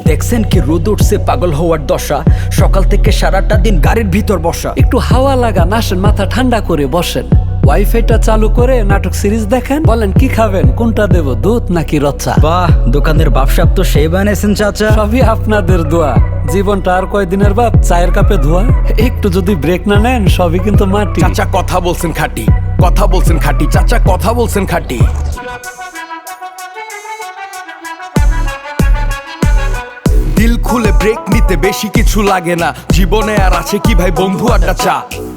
দেখছেন কি রোদ উঠছে পাগল হওয়ার দশা, সকাল থেকে সারাটা দিন গাড়ির ভিতর বসা। একটু হাওয়া লাগান, আসেন মাথা ঠান্ডা করে বসেন, ওয়াইফাইটা চালু করে নাটক সিরিজ দেখেন। বলেন কি খাবেন, কোনটা দেব, দুধ নাকি রচ্চা? বাহ, দোকানের বাপসাপ তো সেই বানাইছেন চাচা। সবই আপনাদের দোয়া, জীবনটা আর কয়দিনের বাপ, চায়ের কাপে ধোয়া। একটু যদি ব্রেক না নেন সবই কিন্তু মাটি। চাচা কথা বলছেন খাঁটি, কথা বলছেন খাঁটি, চাচা কথা বলছেন খাঁটি। দিল খুলে ব্রেক নিতে বেশি কিছু লাগে না, জীবনে আর আছে কি ভাই বন্ধু আড্ডা চা,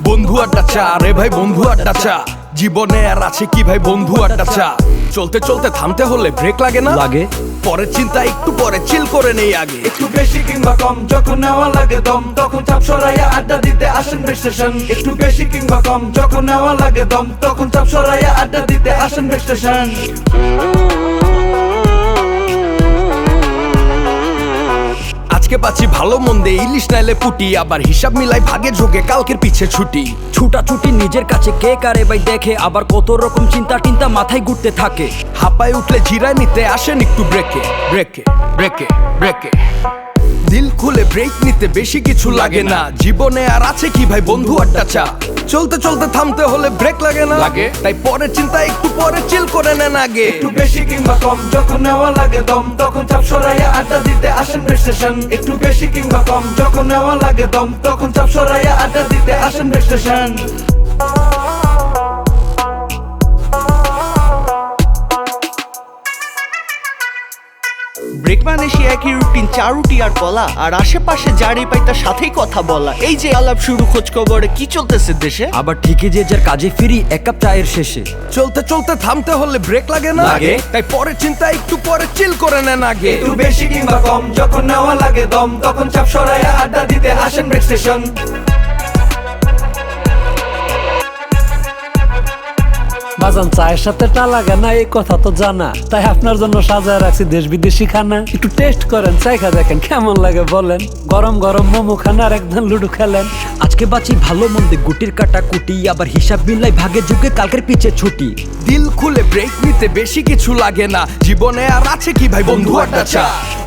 বন্ধু আড্ডা চা, আরে ভাই বন্ধু আড্ডা চা। জীবনে আর আছে কি ভাই বন্ধু আড্ডা চা। চলতে চলতে থামতে হলে ব্রেক লাগে না, লাগে। পরের চিন্তা একটু পরে চিল করে নেই আগে। একটু বেশি কিংবা কম যখন নেওয়া লাগে দম, তখন চাপ সরাইয়া আড্ডা দিতে আসেন স্টেশন। একটু বেশি কিংবা কম যখন নেওয়া লাগে দম, তখন চাপ সরাইয়া আড্ডা দিতে আসেন স্টেশন। আজকে পাচ্ছি ভালো মন্দে ইলিশ নাইলে পুটি, আবার হিসাব মিলাই ভাগে ঝোঁকে কালকের পিছে ছুটি। ছুটাছুটি নিজের কাছে কে কারে ভাই দেখে, আবার কত রকম চিন্তা টিন্তা মাথায় ঘুরতে থাকে। হাঁপায় উঠলে জিরায় নিতে আসেন একটু ব্রেকে ব্রেকে ব্রেকে ব্রেকে। দিল খুলে ব্রেক নিতে বেশি কিছু লাগে না, জীবনে আর আছে কি ভাই বন্ধু আড্ডা চা। চলতে চলতে থামতে হলে ব্রেক লাগে না, লাগে। তাই পরের চিন্তা একটু পরে চিল করে নেন আগে। একটু বেশি কিংবা কম যখন নেওয়া লাগে দম, তখন চাপ সরাইয়া আড্ডা দিতে আসেন স্টেশন। একটু বেশি কিংবা কম যখন নেওয়া লাগে দম, তখন চাপ সরাইয়া আড্ডা দিতে আসেন স্টেশন। ব্রেক মানে সে একই রুটিন, চা রুটি আর কলা, আর আশেপাশে যারই পাই তার সাথেই কথা বলা। এই যে আলাপ শুরু, খোঁজ খবরে কি চলতেছে দেশে, আবার ঠিকই যে যার কাজে ফিরি এক কাপ চায়ের শেষে। চলতে চলতে থামতে হলে ব্রেক লাগে না, লাগে। তাই পরের চিন্তা একটু পরে চিল করে নেন আগে। একটু বেশি কিংবা কম যখন নেওয়া লাগে দম, তখন চাপ সরাইয়া আড্ডা দিতে আসেন স্টেশন। বাজান চায়ের সাথে টা লাগে না, এই কথা তো জানা, তাই আপনার জন্য সাজায় রাখছি দেশ বিদেশি খানা। একটু টেস্ট করেন, চাইখা দেখেন কেমন লাগে বলেন। গরম গরম মোমো খান আর একদম লুডো খেলেন। আজকে বাঁচি ভালো মন্দে গুটির কাটা কুটি, আবার হিসাব মিলাই ভাগে ঝুঁকে কালকের পিছে ছুটি। দিল খুলে ব্রেক নিতে বেশি কিছু লাগে না, জীবনে আর আছে কি ভাই বন্ধু আড্ডা চা,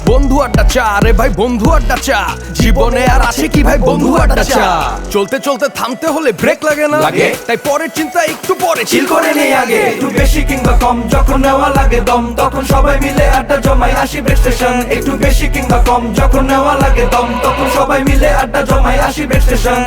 বন্ধু আড্ডা চা, আরে ভাই বন্ধু আড্ডা চা। জীবনে আর আছে কি ভাই বন্ধু আড্ডা চা। চলতে চলতে থামতে হলে ব্রেক লাগে না, লাগে। তাই পরের চিন্তা একটু পরে চিল করে নেই আগে। একটু বেশি কিংবা কম যখন নেওয়া লাগে দম, তখন সবাই মিলে আড্ডা জমাই আসি স্টেশন। একটু বেশি কিংবা কম যখন নেওয়া লাগে দম, তখন সবাই মিলে আড্ডা জমাই আসি স্টেশন।